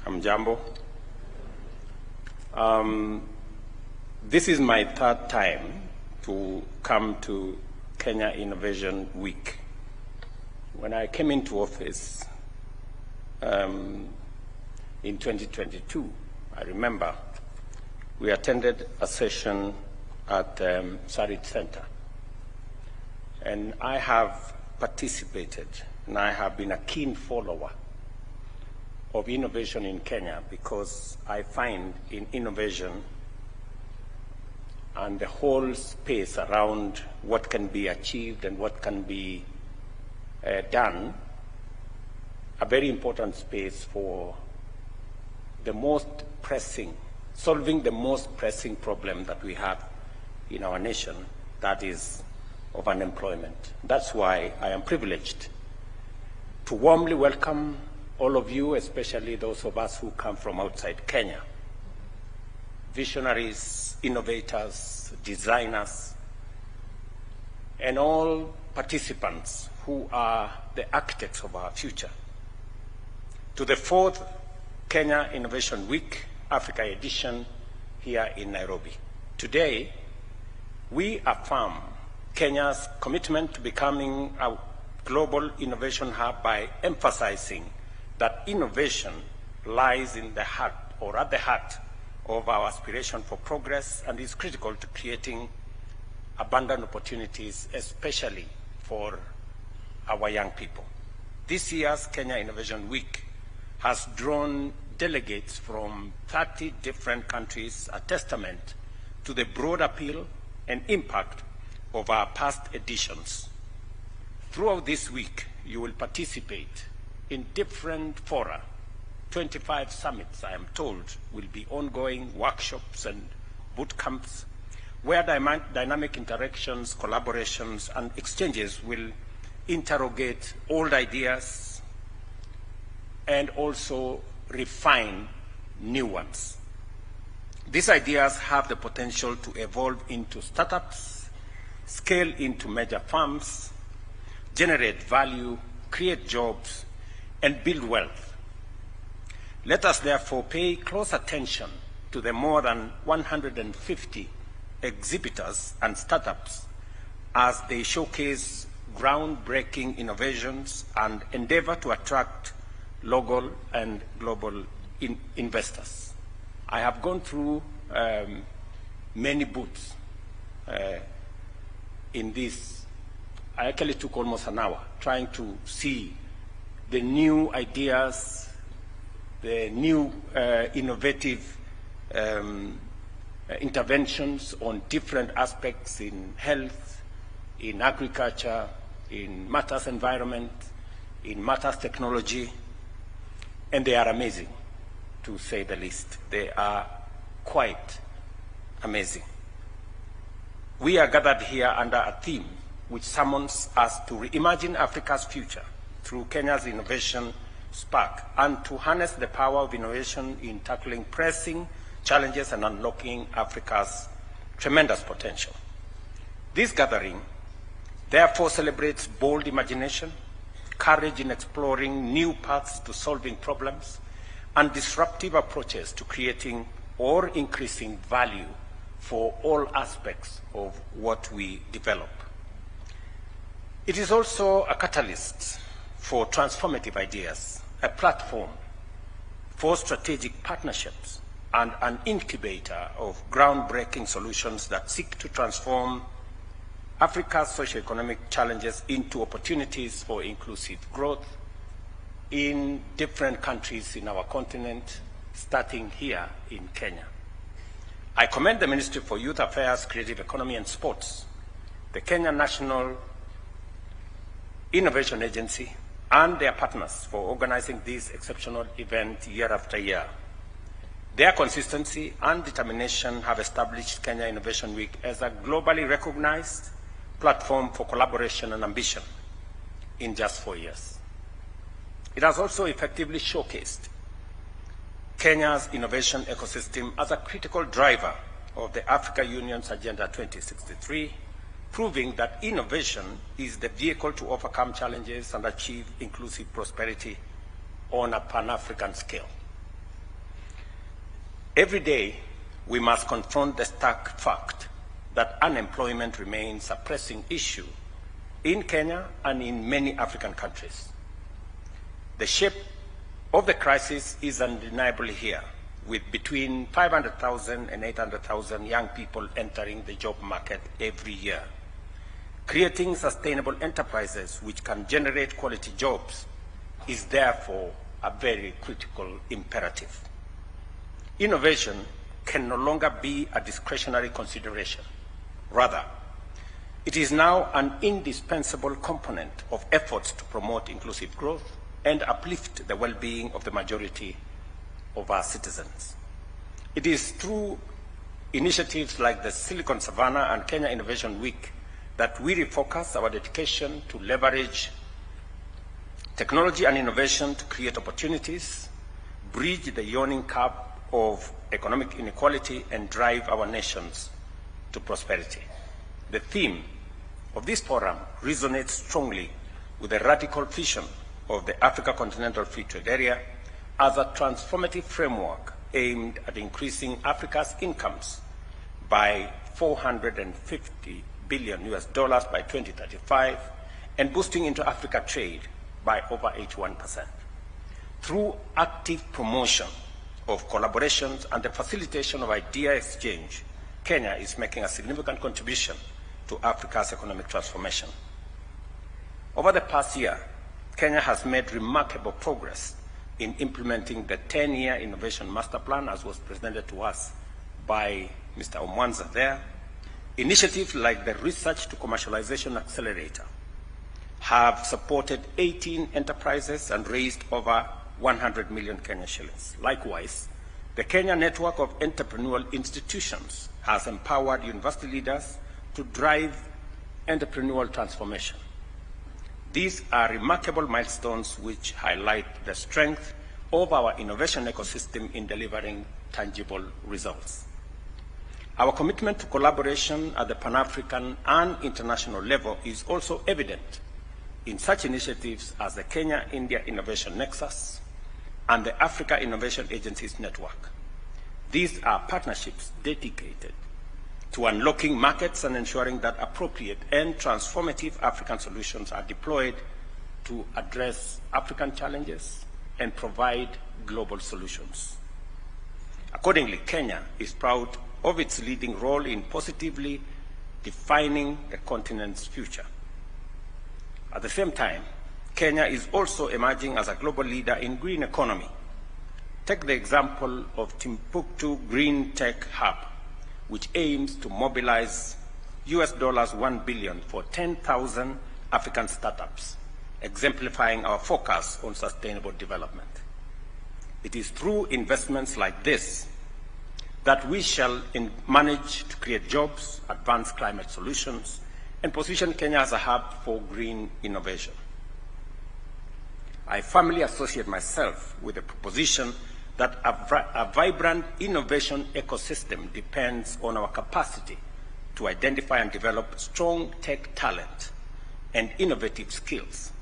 Hamjambo. This is my third time to come to Kenya Innovation Week. When I came into office in 2022, I remember we attended a session at Sarit Center. And I have participated, and I have been a keen follower of innovation in Kenya, because I find in innovation and the whole space around what can be achieved and what can be done a very important space for the most pressing, solving the most pressing problem that we have in our nation, that is of unemployment. That's why I am privileged to warmly welcome all of you, especially those of us who come from outside Kenya, visionaries, innovators, designers, and all participants who are the architects of our future, to the 4th Kenya Innovation Week, Africa edition, here in Nairobi. Today, we affirm Kenya's commitment to becoming a global innovation hub by emphasizing that innovation lies in the heart, or at the heart, of our aspiration for progress and is critical to creating abundant opportunities, especially for our young people. This year's Kenya Innovation Week has drawn delegates from 30 different countries, a testament to the broad appeal and impact of our past editions. Throughout this week, you will participate in different fora. 25 summits, I am told, will be ongoing workshops and boot camps where dynamic interactions, collaborations, and exchanges will interrogate old ideas and also refine new ones. These ideas have the potential to evolve into startups, scale into major firms, generate value, create jobs, and build wealth. Let us therefore pay close attention to the more than 150 exhibitors and startups as they showcase groundbreaking innovations and endeavor to attract local and global investors. I have gone through many booths in this. I actually took almost an hour trying to see the new ideas, the new innovative interventions on different aspects in health, in agriculture, in matters environment, in matters technology, and they are amazing, to say the least. They are quite amazing. We are gathered here under a theme which summons us to reimagine Africa's future through Kenya's Innovation Spark and to harness the power of innovation in tackling pressing challenges and unlocking Africa's tremendous potential. This gathering therefore celebrates bold imagination, courage in exploring new paths to solving problems, and disruptive approaches to creating or increasing value for all aspects of what we develop. It is also a catalyst for transformative ideas, a platform for strategic partnerships, and an incubator of groundbreaking solutions that seek to transform Africa's socioeconomic challenges into opportunities for inclusive growth in different countries in our continent, starting here in Kenya. I commend the Ministry for Youth Affairs, Creative Economy and Sports, the Kenya National Innovation Agency, and their partners for organizing this exceptional event year after year. Their consistency and determination have established Kenya Innovation Week as a globally recognized platform for collaboration and ambition in just 4 years. It has also effectively showcased Kenya's innovation ecosystem as a critical driver of the Africa Union's Agenda 2063, proving that innovation is the vehicle to overcome challenges and achieve inclusive prosperity on a Pan-African scale. Every day, we must confront the stark fact that unemployment remains a pressing issue in Kenya and in many African countries. The shape of the crisis is undeniably here, with between 500,000 and 800,000 young people entering the job market every year. Creating sustainable enterprises which can generate quality jobs is therefore a very critical imperative. Innovation can no longer be a discretionary consideration. Rather, it is now an indispensable component of efforts to promote inclusive growth and uplift the well-being of the majority of our citizens. It is through initiatives like the Silicon Savannah and Kenya Innovation Week that we refocus our dedication to leverage technology and innovation to create opportunities, bridge the yawning gap of economic inequality, and drive our nations to prosperity. The theme of this forum resonates strongly with the radical vision of the Africa Continental Free Trade Area as a transformative framework aimed at increasing Africa's incomes by $450 billion by 2035 and boosting inter-Africa trade by over 81%. Through active promotion of collaborations and the facilitation of idea exchange, Kenya is making a significant contribution to Africa's economic transformation. Over the past year, Kenya has made remarkable progress in implementing the 10-year Innovation Master Plan, as was presented to us by Mr. Omwanza there. Initiatives like the Research to Commercialization Accelerator have supported 18 enterprises and raised over 100 million Kenya shillings. Likewise, the Kenya Network of Entrepreneurial Institutions has empowered university leaders to drive entrepreneurial transformation. These are remarkable milestones which highlight the strength of our innovation ecosystem in delivering tangible results. Our commitment to collaboration at the Pan-African and international level is also evident in such initiatives as the Kenya-India Innovation Nexus and the Africa Innovation Agencies Network. These are partnerships dedicated to unlocking markets and ensuring that appropriate and transformative African solutions are deployed to address African challenges and provide global solutions. Accordingly, Kenya is proud of its leading role in positively defining the continent's future. At the same time, Kenya is also emerging as a global leader in green economy. Take the example of Timbuktu Green Tech Hub, which aims to mobilize $1 billion for 10,000 African startups, exemplifying our focus on sustainable development. It is through investments like this that we shall manage to create jobs, advance climate solutions, and position Kenya as a hub for green innovation. I firmly associate myself with the proposition that a vibrant innovation ecosystem depends on our capacity to identify and develop strong tech talent and innovative skills,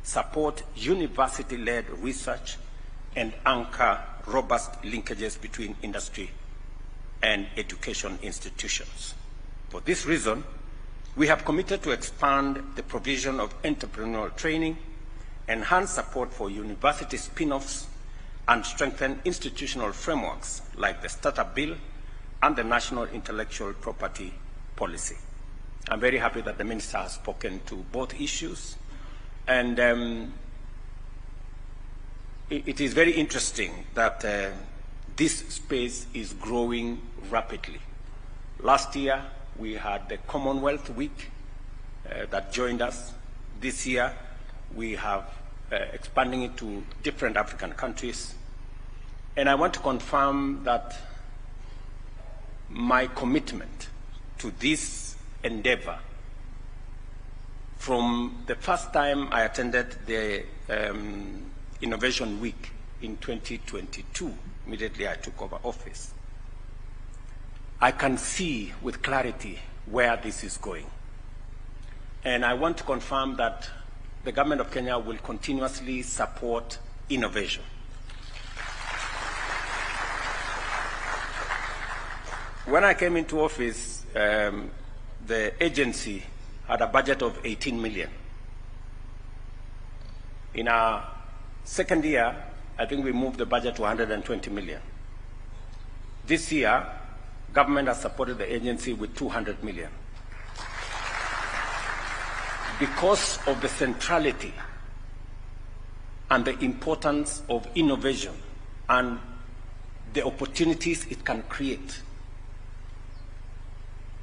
support university-led research, and anchor robust linkages between industry and education institutions. For this reason, we have committed to expand the provision of entrepreneurial training, enhance support for university spin-offs, and strengthen institutional frameworks like the Startup Bill and the National Intellectual Property Policy. I'm very happy that the Minister has spoken to both issues, and it is very interesting that this space is growing rapidly. Last year, we had the Commonwealth Week that joined us. This year, we have expanding it to different African countries. And I want to confirm that my commitment to this endeavor from the first time I attended the Innovation Week in 2022, immediately I took over office, I can see with clarity where this is going. And I want to confirm that the government of Kenya will continuously support innovation. when I came into office, the agency had a budget of 18 million. In our second year, I think we moved the budget to 120 million. This year, government has supported the agency with 200 million. Because of the centrality and the importance of innovation and the opportunities it can create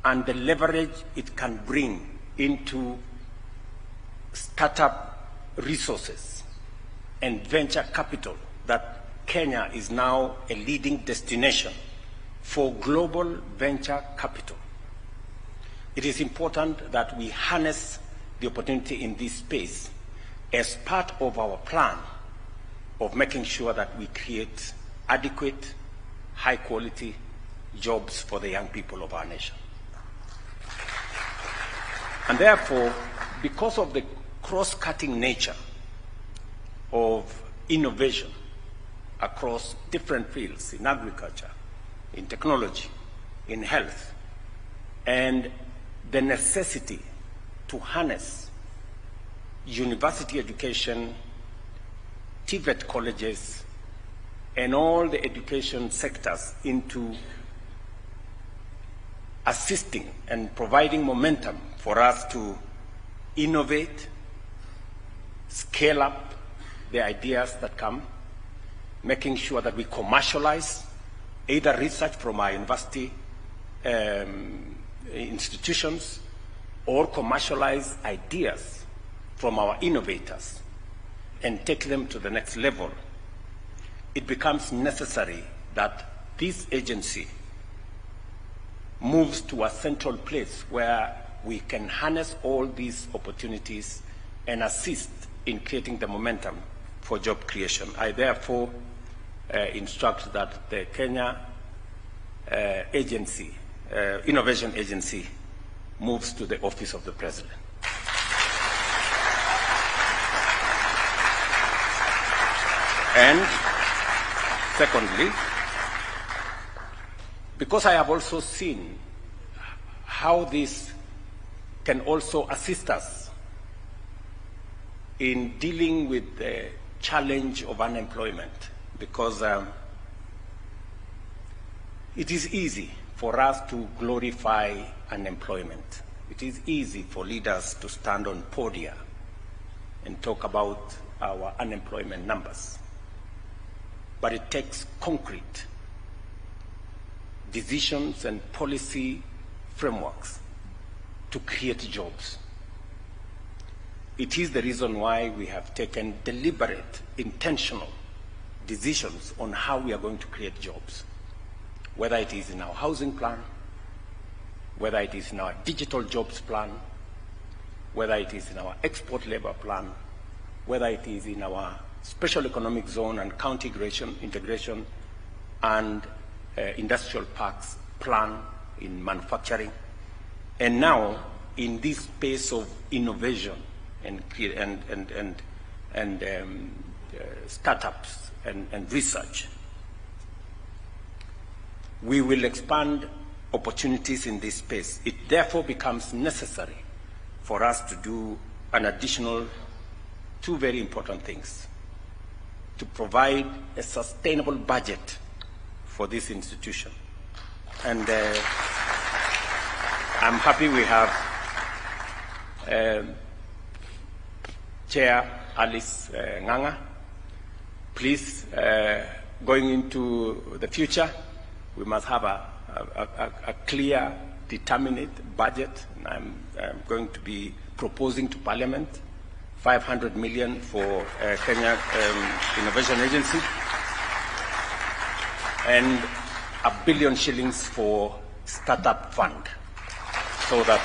and the leverage it can bring into startup resources and venture capital, that Kenya is now a leading destination for global venture capital. It is important that we harness the opportunity in this space as part of our plan of making sure that we create adequate, high-quality jobs for the young people of our nation. And therefore, because of the cross-cutting nature of innovation across different fields, in agriculture, in technology, in health, and the necessity to harness university education, TVET colleges, and all the education sectors into assisting and providing momentum for us to innovate, scale up the ideas that come, making sure that we commercialize either research from our university institutions or commercialize ideas from our innovators and take them to the next level. It becomes necessary that this agency moves to a central place where we can harness all these opportunities and assist in creating the momentum for job creation. I therefore instruct that the Kenya Innovation Agency moves to the office of the President. And secondly, because I have also seen how this can also assist us in dealing with the challenge of unemployment, because it is easy for us to glorify unemployment. It is easy for leaders to stand on podia and talk about our unemployment numbers. But it takes concrete decisions and policy frameworks to create jobs. It is the reason why we have taken deliberate, intentional decisions on how we are going to create jobs, whether it is in our housing plan, whether it is in our digital jobs plan, whether it is in our export labor plan, whether it is in our special economic zone and county integration and industrial parks plan in manufacturing, and now in this space of innovation and startups and research. We will expand opportunities in this space. It therefore becomes necessary for us to do an additional two very important things: to provide a sustainable budget for this institution. And I'm happy we have Chair Alice Nganga. Please, going into the future, we must have a clear, determinate budget. And I'm going to be proposing to Parliament 500 million for Kenya Innovation Agency and $1 billion shillings for startup fund, so that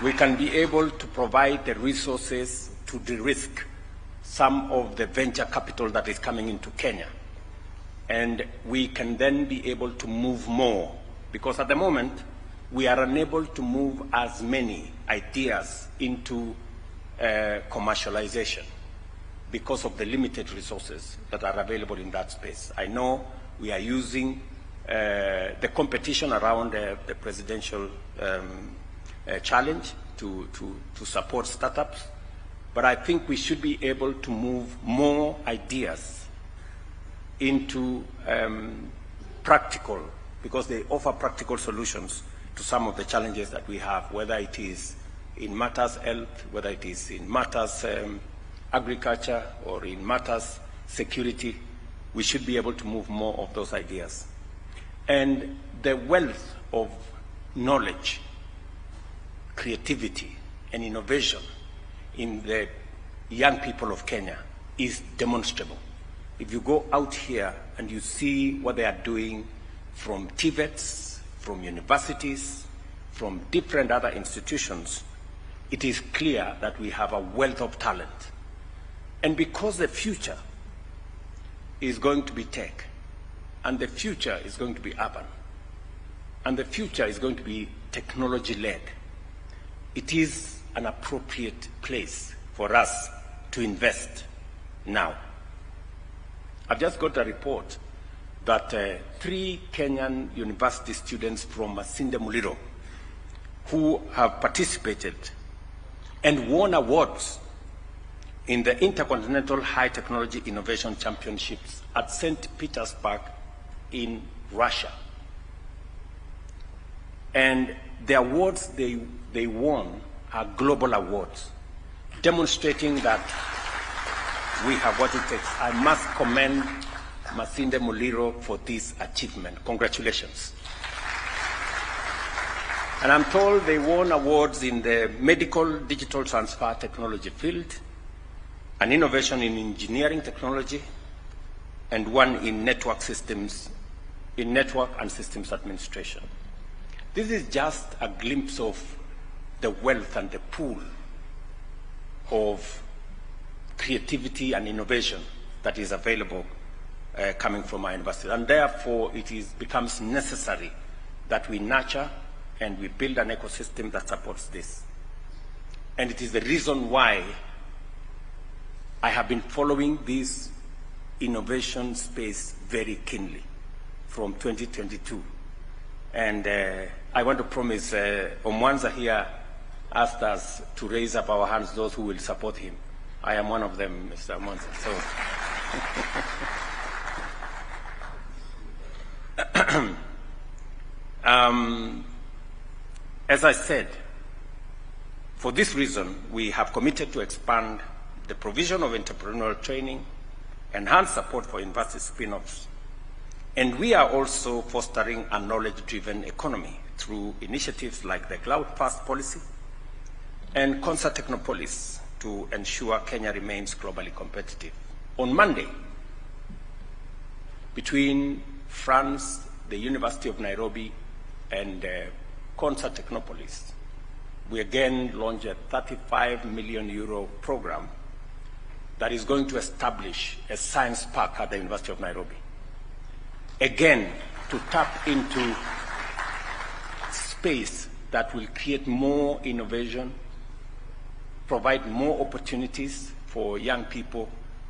we can be able to provide the resources to de-risk some of the venture capital that is coming into Kenya. And we can then be able to move more, because at the moment we are unable to move as many ideas into commercialization because of the limited resources that are available in that space. I know We are using the competition around the presidential challenge to support startups. But I think we should be able to move more ideas into practical, because they offer practical solutions to some of the challenges that we have, whether it is in matters health, whether it is in matters agriculture, or in matters security. We should be able to move more of those ideas. And the wealth of knowledge, creativity, and innovation in the young people of Kenya is demonstrable. If you go out here and you see what they are doing from TVETs, from universities, from different other institutions, it is clear that we have a wealth of talent. And because the future is going to be tech, and the future is going to be urban, and the future is going to be technology-led, it is an appropriate place for us to invest now. I've just got a report that 3 Kenyan university students from Masinde Muliro who have participated and won awards in the Intercontinental High Technology Innovation Championships at St. Petersburg in Russia. And the awards they won are global awards, demonstrating that we have what it takes. I must commend Masinde Muliro for this achievement. Congratulations. And I'm told they won awards in the medical digital transfer technology field, an innovation in engineering technology, and one in network systems, in network and systems administration. This is just a glimpse of the wealth and the pool of creativity and innovation that is available coming from our university. And therefore, it becomes necessary that we nurture and we build an ecosystem that supports this. And it is the reason why I have been following this innovation space very keenly from 2022. And I want to promise Omwanza here asked us to raise up our hands, those who will support him. I am one of them, Mr. Omwanza. So, as I said, for this reason, we have committed to expand the provision of entrepreneurial training, enhance support for university spin-offs, and we are also fostering a knowledge-driven economy through initiatives like the Cloud First policy and Concert Technopolis to ensure Kenya remains globally competitive. On Monday, between France, the University of Nairobi, and Concert Technopolis, we again launched a 35 million euro program that is going to establish a science park at the University of Nairobi. Again, to tap into space that will create more innovation, provide more opportunities for young people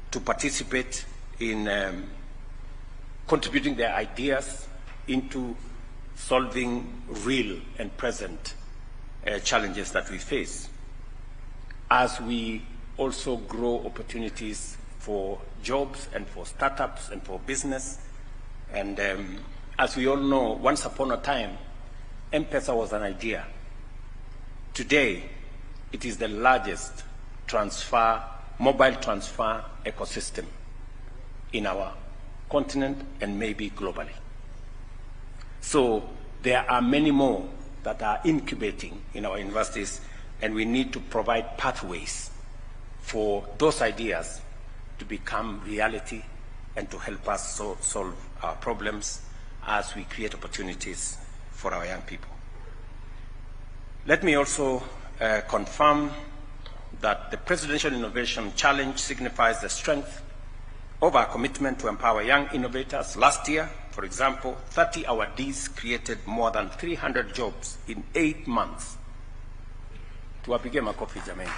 to participate in contributing their ideas into solving real and present challenges that we face, as we also grow opportunities for jobs and for startups and for business. And as we all know, once upon a time, M-Pesa was an idea. Today, it is the largest mobile transfer ecosystem in our continent and maybe globally. So there are many more that are incubating in our universities, and we need to provide pathways for those ideas to become reality and to help us solve our problems as we create opportunities for our young people. Let me also confirm that the Presidential Innovation Challenge signifies the strength of our commitment to empower young innovators. Last year, for example, 30 awardees created more than 300 jobs in 8 months. Tuwapige makofi jameni.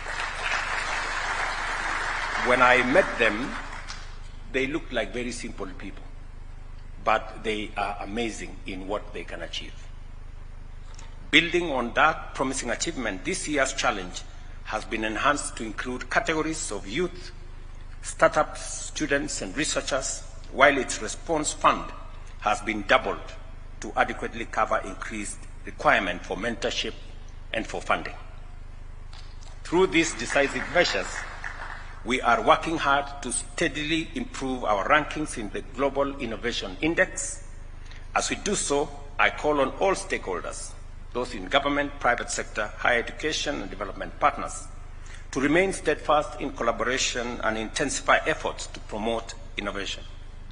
When I met them, they looked like very simple people. but they are amazing in what they can achieve. Building on that promising achievement, this year's challenge has been enhanced to include categories of youth, startups, students, and researchers, while its response fund has been doubled to adequately cover increased requirement for mentorship and for funding. Through these decisive measures, we are working hard to steadily improve our rankings in the Global Innovation Index. As we do so, I call on all stakeholders, those in government, private sector, higher education, and development partners, to remain steadfast in collaboration and intensify efforts to promote innovation.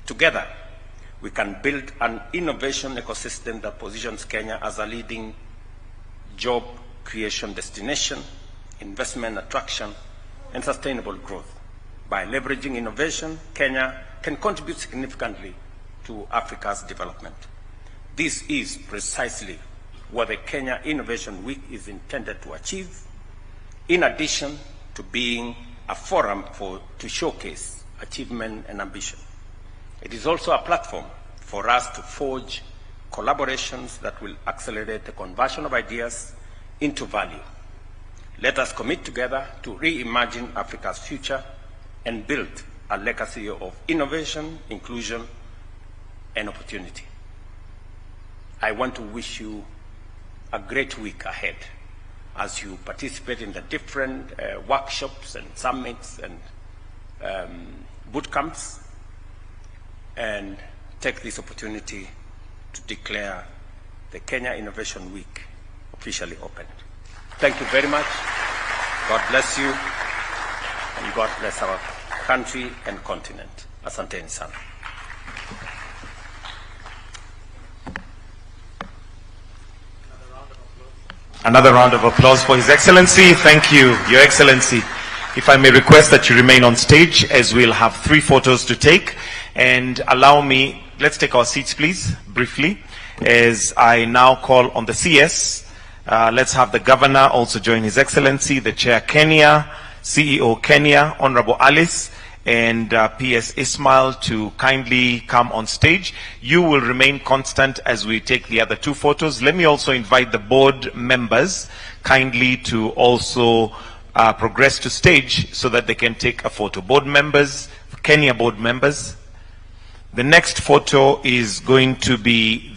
Together, we can build an innovation ecosystem that positions Kenya as a leading job creation destination, investment attraction, and sustainable growth. By leveraging innovation, Kenya can contribute significantly to Africa's development. This is precisely what the Kenya Innovation Week is intended to achieve, in addition to being a forum to showcase achievement and ambition. It is also a platform for us to forge collaborations that will accelerate the conversion of ideas into value. Let us commit together to reimagine Africa's future and build a legacy of innovation, inclusion, and opportunity. I want to wish you a great week ahead as you participate in the different workshops and summits and boot camps, and take this opportunity to declare the Kenya Innovation Week officially opened. Thank you very much. God bless you, and God bless our country and continent. Asanteni sana. Another round of applause for His Excellency. Thank you, Your Excellency. If I may request that you remain on stage, as we'll have 3 photos to take. And allow me, let's take our seats please, briefly, as I now call on the CS. Let's have the Governor also join His Excellency, the Chair Kenya, CEO Kenya, Honorable Alice, and PS Ismail to kindly come on stage. You will remain constant as we take the other 2 photos. Let me also invite the board members kindly to also progress to stage so that they can take a photo. Board members, Kenya board members. The next photo is going to be